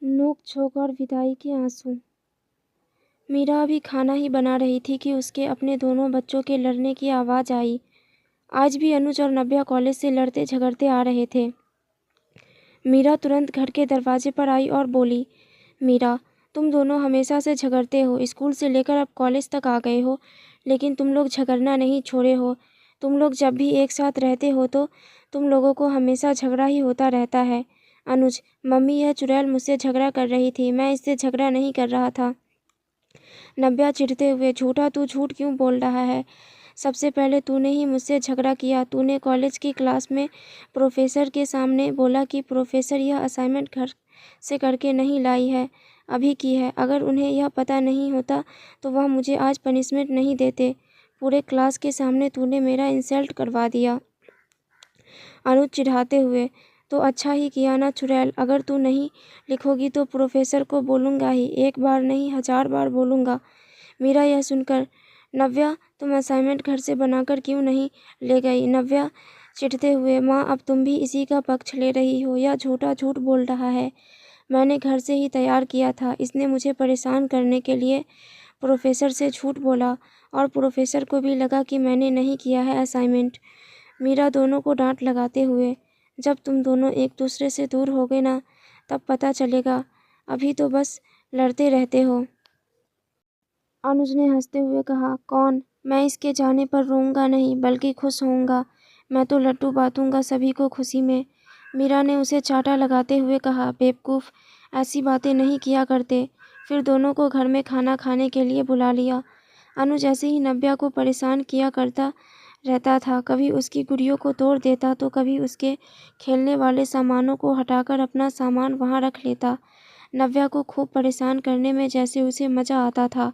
नोक-झोंक और विदाई के आंसू। मीरा अभी खाना ही बना रही थी कि उसके अपने दोनों बच्चों के लड़ने की आवाज़ आई। आज भी अनुज और नव्या कॉलेज से लड़ते झगड़ते आ रहे थे। मीरा तुरंत घर के दरवाजे पर आई और बोली, मीरा, तुम दोनों हमेशा से झगड़ते हो, स्कूल से लेकर अब कॉलेज तक आ गए हो, लेकिन तुम लोग झगड़ना नहीं छोड़े हो। तुम लोग जब भी एक साथ रहते हो तो तुम लोगों को हमेशा झगड़ा ही होता रहता है। अनुज, मम्मी, यह चुड़ैल मुझसे झगड़ा कर रही थी, मैं इससे झगड़ा नहीं कर रहा था। नव्या चिढ़ते हुए, झूठा, तू झूठ क्यों बोल रहा है? सबसे पहले तूने ही मुझसे झगड़ा किया। तूने कॉलेज की क्लास में प्रोफेसर के सामने बोला कि प्रोफेसर यह असाइनमेंट घर से करके नहीं लाई है, अभी की है। अगर उन्हें यह पता नहीं होता तो वह मुझे आज पनिशमेंट नहीं देते। पूरे क्लास के सामने तूने मेरा इंसल्ट करवा दिया। अनुज चिढ़ाते हुए, तो अच्छा ही किया ना चुड़ैल, अगर तू नहीं लिखोगी तो प्रोफेसर को बोलूँगा ही, एक बार नहीं 1000 बार बोलूँगा। मीरा यह सुनकर, नव्या, तुम असाइनमेंट घर से बनाकर क्यों नहीं ले गई? नव्या चिढ़ते हुए, माँ, अब तुम भी इसी का पक्ष ले रही हो, यह झूठा झूठ बोल रहा है। मैंने घर से ही तैयार किया था, इसने मुझे परेशान करने के लिए प्रोफेसर से झूठ बोला और प्रोफेसर को भी लगा कि मैंने नहीं किया है असाइनमेंट। मीरा दोनों को डांट लगाते हुए, जब तुम दोनों एक दूसरे से दूर होगे ना, तब पता चलेगा, अभी तो बस लड़ते रहते हो। अनुज ने हंसते हुए कहा, कौन? मैं इसके जाने पर रोऊंगा नहीं, बल्कि खुश होऊंगा। मैं तो लड्डू बांटूंगा सभी को खुशी में। मीरा ने उसे चांटा लगाते हुए कहा, बेवकूफ़, ऐसी बातें नहीं किया करते। फिर दोनों को घर में खाना खाने के लिए बुला लिया। अनुज ऐसे ही नव्या को परेशान किया करता रहता था। कभी उसकी गुड़ियों को तोड़ देता तो कभी उसके खेलने वाले सामानों को हटाकर अपना सामान वहाँ रख लेता। नव्या को खूब परेशान करने में जैसे उसे मज़ा आता था,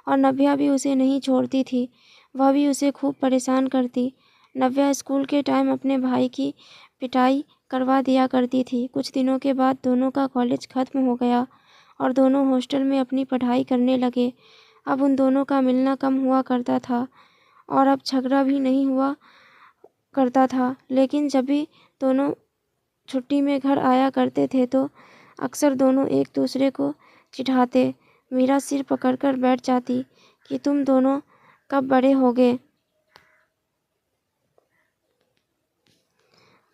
और नव्या भी उसे नहीं छोड़ती थी, वह भी उसे खूब परेशान करती। नव्या स्कूल के टाइम अपने भाई की पिटाई करवा दिया करती थी। कुछ दिनों के बाद दोनों का कॉलेज ख़त्म हो गया और दोनों हॉस्टल में अपनी पढ़ाई करने लगे। अब उन दोनों का मिलना कम हुआ करता था और अब झगड़ा भी नहीं हुआ करता था, लेकिन जब भी दोनों छुट्टी में घर आया करते थे तो अक्सर दोनों एक दूसरे को चिढ़ाते। मीरा सिर पकड़कर बैठ जाती कि तुम दोनों कब बड़े होगे।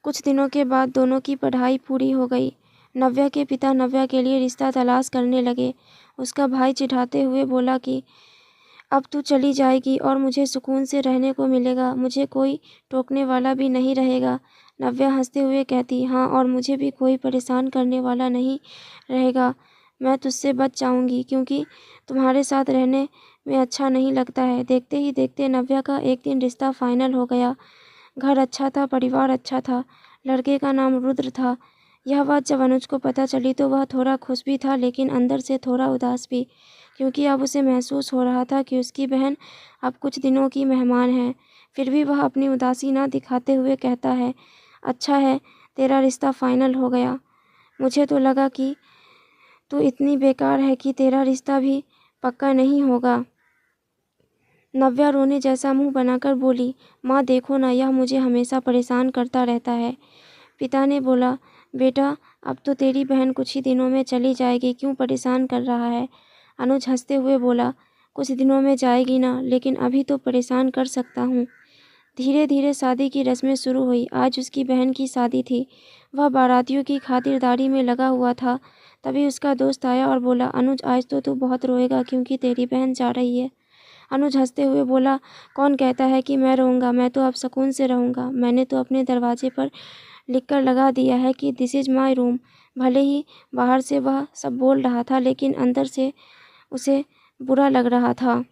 कुछ दिनों के बाद दोनों की पढ़ाई पूरी हो गई। नव्या के पिता नव्या के लिए रिश्ता तलाश करने लगे। उसका भाई चिढ़ाते हुए बोला कि अब तू चली जाएगी और मुझे सुकून से रहने को मिलेगा, मुझे कोई टोकने वाला भी नहीं रहेगा। नव्या हंसते हुए कहती, हाँ, और मुझे भी कोई परेशान करने वाला नहीं रहेगा। मैं तुझसे बच जाऊंगी क्योंकि तुम्हारे साथ रहने में अच्छा नहीं लगता है। देखते ही देखते नव्या का एक दिन रिश्ता फाइनल हो गया। घर अच्छा था, परिवार अच्छा था, लड़के का नाम रुद्र था। यह बात जब अनुज को पता चली तो वह थोड़ा खुश भी था, लेकिन अंदर से थोड़ा उदास भी, क्योंकि अब उसे महसूस हो रहा था कि उसकी बहन अब कुछ दिनों की मेहमान है। फिर भी वह अपनी उदासी ना दिखाते हुए कहता है, अच्छा है तेरा रिश्ता फाइनल हो गया, मुझे तो लगा कि तू इतनी बेकार है कि तेरा रिश्ता भी पक्का नहीं होगा। नव्या रोने जैसा मुंह बनाकर बोली, माँ देखो ना, यह मुझे हमेशा परेशान करता रहता है। पिता ने बोला, बेटा अब तो तेरी बहन कुछ ही दिनों में चली जाएगी, क्यों परेशान कर रहा है? अनुज हंसते हुए बोला, कुछ दिनों में जाएगी ना, लेकिन अभी तो परेशान कर सकता हूँ। धीरे धीरे शादी की रस्में शुरू हुई। आज उसकी बहन की शादी थी। वह बारातियों की खातिरदारी में लगा हुआ था। तभी उसका दोस्त आया और बोला, अनुज आज तो तू बहुत रोएगा क्योंकि तेरी बहन जा रही है। अनुज हंसते हुए बोला, कौन कहता है कि मैं रहूँगा, मैं तो अब सुकून से रहूँगा। मैंने तो अपने दरवाजे पर लिखकर लगा दिया है कि दिस इज़ माई रूम। भले ही बाहर से वह सब बोल रहा था, लेकिन अंदर से उसे बुरा लग रहा था।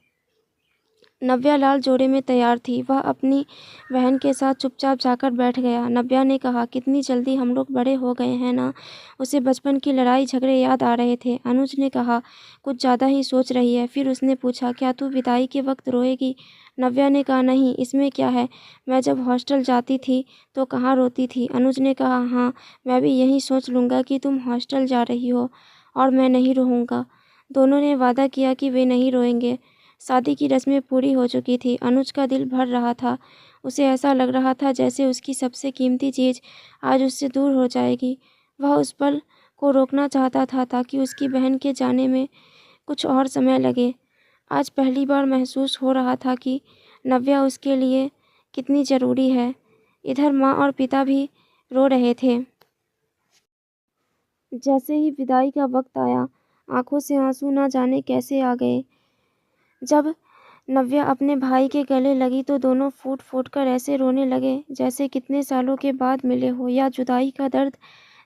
नव्या लाल जोड़े में तैयार थी। वह अपनी बहन के साथ चुपचाप जाकर बैठ गया। नव्या ने कहा, कितनी जल्दी हम लोग बड़े हो गए हैं ना। उसे बचपन की लड़ाई झगड़े याद आ रहे थे। अनुज ने कहा, कुछ ज़्यादा ही सोच रही है। फिर उसने पूछा, क्या तू विदाई के वक्त रोएगी? नव्या ने कहा, नहीं, इसमें क्या है, मैं जब हॉस्टल जाती थी तो कहाँ रोती थी। अनुज ने कहा, हाँ, मैं भी यही सोच लूँगा कि तुम हॉस्टल जा रही हो और मैं नहीं रोऊँगा। दोनों ने वादा किया कि वे नहीं रोएंगे। शादी की रस्में पूरी हो चुकी थी। अनुज का दिल भर रहा था। उसे ऐसा लग रहा था जैसे उसकी सबसे कीमती चीज़ आज उससे दूर हो जाएगी। वह उस पल को रोकना चाहता था ताकि उसकी बहन के जाने में कुछ और समय लगे। आज पहली बार महसूस हो रहा था कि नव्या उसके लिए कितनी ज़रूरी है। इधर माँ और पिता भी रो रहे थे। जैसे ही विदाई का वक्त आया, आंखों से आंसू न जाने कैसे आ गए। जब नव्या अपने भाई के गले लगी तो दोनों फूट फूट कर ऐसे रोने लगे जैसे कितने सालों के बाद मिले हो या जुदाई का दर्द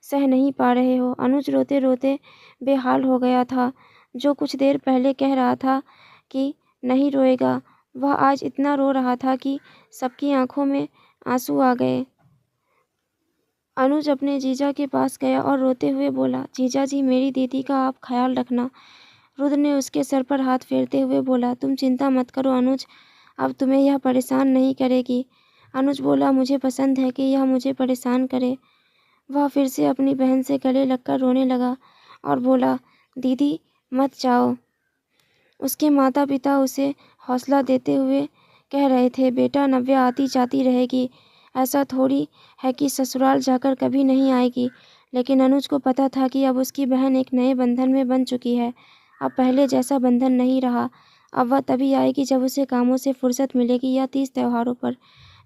सह नहीं पा रहे हो। अनुज रोते रोते बेहाल हो गया था। जो कुछ देर पहले कह रहा था कि नहीं रोएगा, वह आज इतना रो रहा था कि सबकी आंखों में आंसू आ गए। अनुज अपने जीजा के पास गया और रोते हुए बोला, जीजा जी, मेरी दीदी का आप ख्याल रखना। रुद्र ने उसके सर पर हाथ फेरते हुए बोला, तुम चिंता मत करो अनुज, अब तुम्हें यह परेशान नहीं करेगी। अनुज बोला, मुझे पसंद है कि यह मुझे परेशान करे। वह फिर से अपनी बहन से गले लगकर रोने लगा और बोला, दीदी मत जाओ। उसके माता पिता उसे हौसला देते हुए कह रहे थे, बेटा नव्या आती जाती रहेगी, ऐसा थोड़ी है कि ससुराल जाकर कभी नहीं आएगी। लेकिन अनुज को पता था कि अब उसकी बहन एक नए बंधन में बन चुकी है। अब पहले जैसा बंधन नहीं रहा। अब वह तभी आएगी जब उसे कामों से फुर्सत मिलेगी या तीज त्योहारों पर।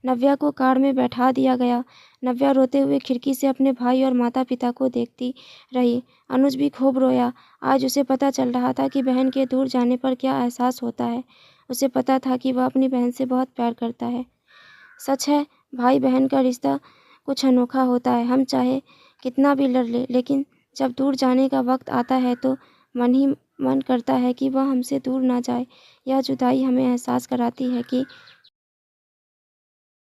नव्या को कार में बैठा दिया गया। नव्या रोते हुए खिड़की से अपने भाई और माता पिता को देखती रही। अनुज भी खूब रोया। आज उसे पता चल रहा था कि बहन के दूर जाने पर क्या एहसास होता है। उसे पता था कि वह अपनी बहन से बहुत प्यार करता है। सच है, भाई बहन का रिश्ता कुछ अनोखा होता है। हम चाहे कितना भी लड़ ले, लेकिन जब दूर जाने का वक्त आता है तो मन ही मन करता है कि वह हमसे दूर ना जाए। यह जुदाई हमें एहसास कराती है कि